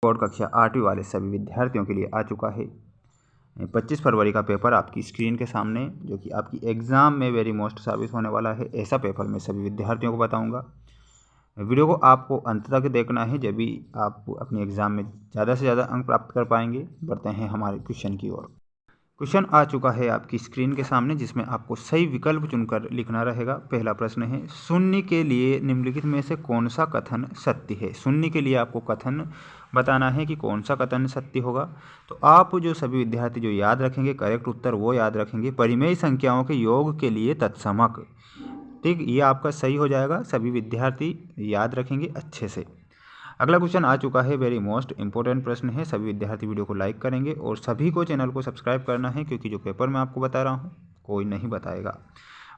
Board कक्षा 8वीं वाले सभी विद्यार्थियों के लिए आ चुका है 25 फरवरी का पेपर आपकी स्क्रीन के सामने, जो कि आपकी एग्ज़ाम में वेरी मोस्ट साबित होने वाला है। ऐसा पेपर मैं सभी विद्यार्थियों को बताऊंगा। वीडियो को आपको अंत तक देखना है, जब भी आप अपनी एग्ज़ाम में ज़्यादा से ज़्यादा अंक प्राप्त कर पाएंगे। बढ़ते हैं हमारे क्वेश्चन की ओर। क्वेश्चन आ चुका है आपकी स्क्रीन के सामने, जिसमें आपको सही विकल्प चुनकर लिखना रहेगा। पहला प्रश्न है, शून्य के लिए निम्नलिखित में से कौन सा कथन सत्य है। शून्य के लिए आपको कथन बताना है कि कौन सा कथन सत्य होगा। तो आप जो सभी विद्यार्थी जो याद रखेंगे, करेक्ट उत्तर वो याद रखेंगे, परिमेय संख्याओं के योग के लिए तत्समक। ठीक, ये आपका सही हो जाएगा। सभी विद्यार्थी याद रखेंगे अच्छे से। अगला क्वेश्चन आ चुका है, वेरी मोस्ट इंपॉर्टेंट प्रश्न है। सभी विद्यार्थी वीडियो को लाइक करेंगे और सभी को चैनल को सब्सक्राइब करना है, क्योंकि जो पेपर मैं आपको बता रहा हूँ कोई नहीं बताएगा।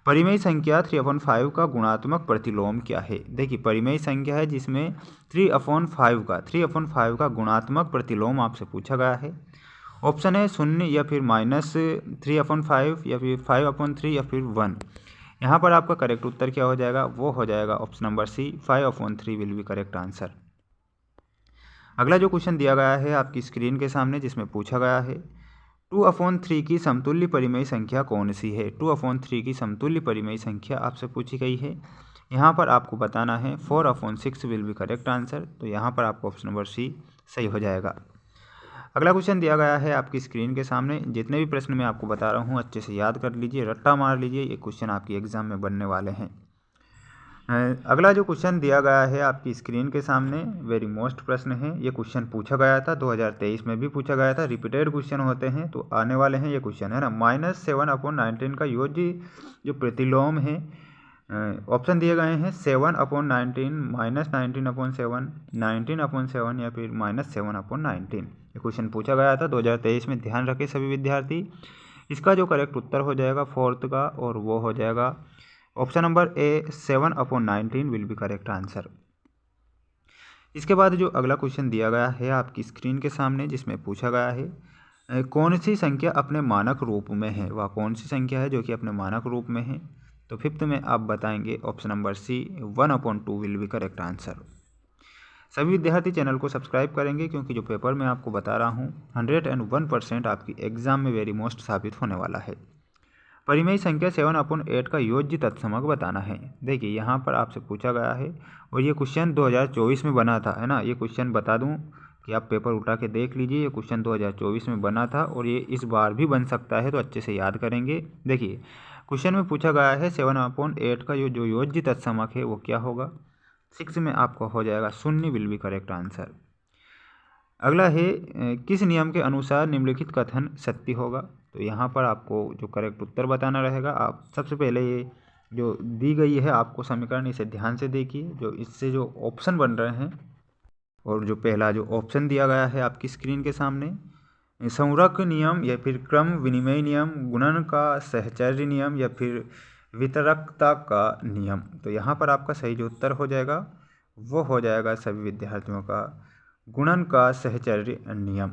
परिमेय संख्या 3/5 का गुणात्मक प्रतिलोम क्या है। देखिए, परिमेय संख्या है जिसमें 3/5 का गुणात्मक प्रतिलोम आपसे पूछा गया है। ऑप्शन है 0 या फिर -3/5 या फिर 5/3 या फिर 1। यहाँ पर आपका करेक्ट उत्तर क्या हो जाएगा, वो हो जाएगा option number C, 5/3 will be correct answer. अगला जो क्वेश्चन दिया गया है आपकी स्क्रीन के सामने, जिसमें पूछा गया है 2/3 की समतुल्य परिमेय संख्या कौन सी है। 2/3 की समतुल्य परिमेय संख्या आपसे पूछी गई है। यहाँ पर आपको बताना है 4/6 विल बी करेक्ट आंसर। तो यहाँ पर आपको ऑप्शन नंबर सी सही हो जाएगा। अगला क्वेश्चन दिया गया है आपकी स्क्रीन के सामने। जितने भी प्रश्न मैं आपको बता रहा हूँ अच्छे से याद कर लीजिए, रट्टा मार लीजिए, ये क्वेश्चन आपकी एग्जाम में बनने वाले हैं। अगला जो क्वेश्चन दिया गया है आपकी स्क्रीन के सामने, वेरी मोस्ट प्रश्न है। ये क्वेश्चन पूछा गया था 2023 में भी पूछा गया था। रिपीटेड क्वेश्चन होते हैं तो आने वाले हैं ये क्वेश्चन, है ना। -7/19 का योज्य जो प्रतिलोम है, ऑप्शन दिए गए हैं 7/19, -19/7, 19/7 या फिर -7/19। ये क्वेश्चन पूछा गया था 2023 में। ध्यान रखें सभी विद्यार्थी। इसका जो करेक्ट उत्तर हो जाएगा फोर्थ का, और वो हो जाएगा option number A, 7/19 will be correct answer. इसके बाद जो अगला क्वेश्चन दिया गया है आपकी स्क्रीन के सामने, जिसमें पूछा गया है कौन सी संख्या अपने मानक रूप में है। वह कौन सी संख्या है जो कि अपने मानक रूप में है। तो फिफ्थ में आप बताएंगे option number C, 1/2 will be correct answer. सभी विद्यार्थी चैनल को सब्सक्राइब करेंगे, क्योंकि जो पेपर मैं आपको बता रहा हूँ 101% आपकी एग्जाम में वेरी मोस्ट साबित होने वाला है। परिमेय संख्या 7/8 का योज्य तत्समक बताना है। देखिए, यहाँ पर आपसे पूछा गया है, और ये क्वेश्चन 2024 में बना था, है ना। ये क्वेश्चन बता दूँ कि आप पेपर उठा के देख लीजिए, ये क्वेश्चन 2024 में बना था और ये इस बार भी बन सकता है, तो अच्छे से याद करेंगे। देखिए, क्वेश्चन में पूछा गया है 7/8 का जो योज्य तत्समक है वो क्या होगा। 6 में आपको हो जाएगा 0 विल बी करेक्ट आंसर। अगला है किस नियम के अनुसार निम्नलिखित कथन सत्य होगा। तो यहाँ पर आपको जो करेक्ट उत्तर बताना रहेगा। आप सबसे पहले ये जो दी गई है आपको समीकरण, इसे ध्यान से देखिए, जो इससे जो ऑप्शन बन रहे हैं, और जो पहला जो ऑप्शन दिया गया है आपकी स्क्रीन के सामने, संवरक नियम या फिर क्रम विनिमय नियम, गुणन का सहचर्य नियम या फिर वितरकता का नियम। तो यहाँ पर आपका सही जो उत्तर हो जाएगा वो हो जाएगा सभी विद्यार्थियों का गुणन का सहचर्य नियम।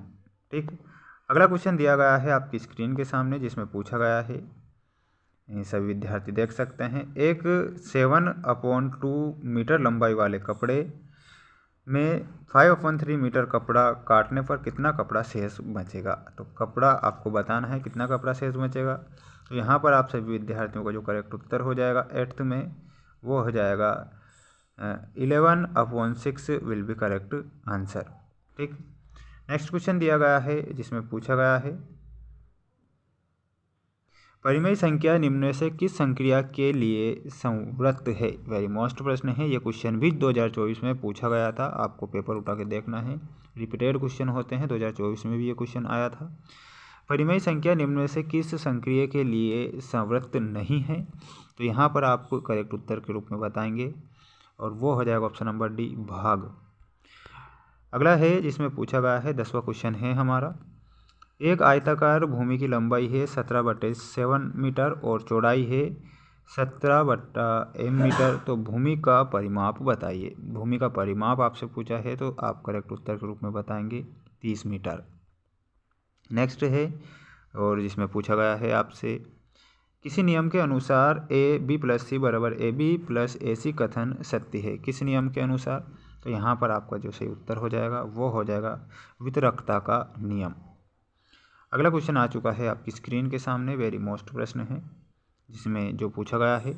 ठीक, अगला क्वेश्चन दिया गया है आपकी स्क्रीन के सामने, जिसमें पूछा गया है, सभी विद्यार्थी देख सकते हैं, एक 7/2 मीटर लंबाई वाले कपड़े में 5/3 मीटर कपड़ा काटने पर कितना कपड़ा शेष बचेगा। तो कपड़ा आपको बताना है कितना कपड़ा शेष बचेगा। तो यहाँ पर आप सभी विद्यार्थियों का जो करेक्ट उत्तर हो जाएगा 8th में, वो हो जाएगा 11/6 विल बी करेक्ट आंसर। ठीक, नेक्स्ट क्वेश्चन दिया गया है, जिसमें पूछा गया है परिमेय संख्या निम्न में से किस संक्रिया के लिए संवृत्त है। वेरी मोस्ट प्रश्न है। ये क्वेश्चन भी 2024 में पूछा गया था, आपको पेपर उठा के देखना है। रिपीटेड क्वेश्चन होते हैं, 2024 में भी ये क्वेश्चन आया था। परिमेय संख्या निम्न में से किस संक्रिया के लिए संवृत्त नहीं है। तो यहाँ पर आपको करेक्ट उत्तर के रूप में बताएंगे, और वो हो जाएगा ऑप्शन नंबर डी, भाग। अगला है जिसमें पूछा गया है, 10वां क्वेश्चन है हमारा, एक आयताकार भूमि की लंबाई है 17/7 मीटर और चौड़ाई है 17/m मीटर। तो भूमि का परिमाप बताइए। भूमि का परिमाप आपसे पूछा है, तो आप करेक्ट उत्तर के रूप में बताएंगे 30 मीटर। नेक्स्ट है, और जिसमें पूछा गया है आपसे, किसी नियम के अनुसार AB + C = AB + AC कथन सत्य है। किस नियम के अनुसार। तो यहाँ पर आपका जो सही उत्तर हो जाएगा वो हो जाएगा वितरकता का नियम। अगला क्वेश्चन आ चुका है आपकी स्क्रीन के सामने, वेरी मोस्ट प्रश्न है जिसमें जो पूछा गया है,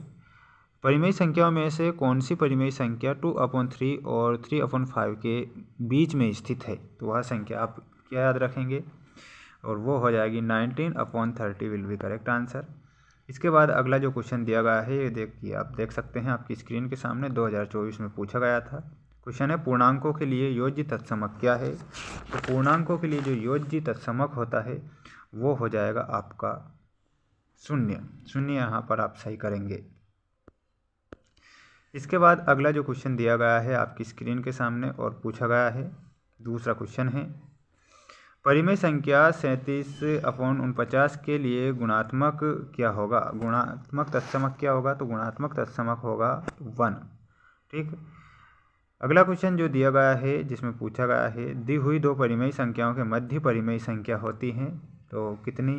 परिमेय संख्याओं में से कौन सी परिमेय संख्या 2/3 और 3/5 के बीच में स्थित है। तो वह संख्या आप क्या याद रखेंगे, और वो हो जाएगी 19/30 विल बी करेक्ट आंसर। इसके बाद अगला जो क्वेश्चन दिया गया है ये देखिए, आप देख सकते हैं आपकी स्क्रीन के सामने, 2024 में पूछा गया था। क्वेश्चन है पूर्णांकों के लिए योज्य तत्समक क्या है। तो पूर्णांकों के लिए जो योज्य तत्समक होता है वो हो जाएगा आपका 0। 0 यहाँ पर आप सही करेंगे। इसके बाद अगला जो क्वेश्चन दिया गया है आपकी स्क्रीन के सामने और पूछा गया है, दूसरा क्वेश्चन है, परिमेय संख्या 37/49 के लिए गुणात्मक क्या होगा। गुणात्मक तत्समक क्या होगा। तो गुणात्मक तत्समक होगा 1। ठीक। अगला क्वेश्चन जो दिया गया है जिसमें पूछा गया है, दी हुई दो परिमेय संख्याओं के मध्य परिमेय संख्या होती हैं, तो कितनी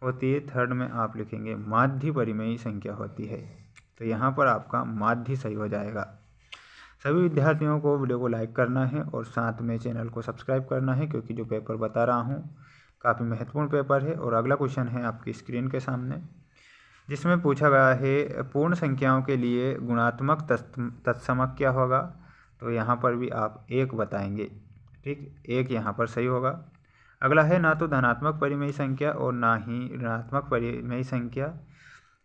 होती है। थर्ड में आप लिखेंगे माध्य परिमेय संख्या होती है। तो यहाँ पर आपका माध्य सही हो जाएगा। सभी विद्यार्थियों को वीडियो को लाइक करना है और साथ में चैनल को सब्सक्राइब करना है, क्योंकि जो पेपर बता रहा हूँ काफ़ी महत्वपूर्ण पेपर है। और अगला क्वेश्चन है आपकी स्क्रीन के सामने जिसमें पूछा गया है, पूर्ण संख्याओं के लिए गुणात्मक तत्समक क्या होगा। तो यहाँ पर भी आप 1 बताएंगे। ठीक, 1 यहाँ पर सही होगा। अगला है, ना तो धनात्मक परिमेय संख्या और ना ही ऋणात्मक परिमेय संख्या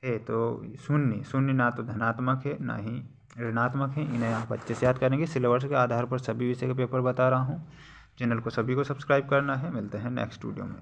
है। तो 0 ना तो धनात्मक है ना ही ऋणात्मक है। इन्हें आप अच्छे से याद करेंगे। सिलेबस के आधार पर सभी विषय के पेपर बता रहा हूँ। चैनल को सभी को सब्सक्राइब करना है। मिलते हैं नेक्स्ट वीडियो में।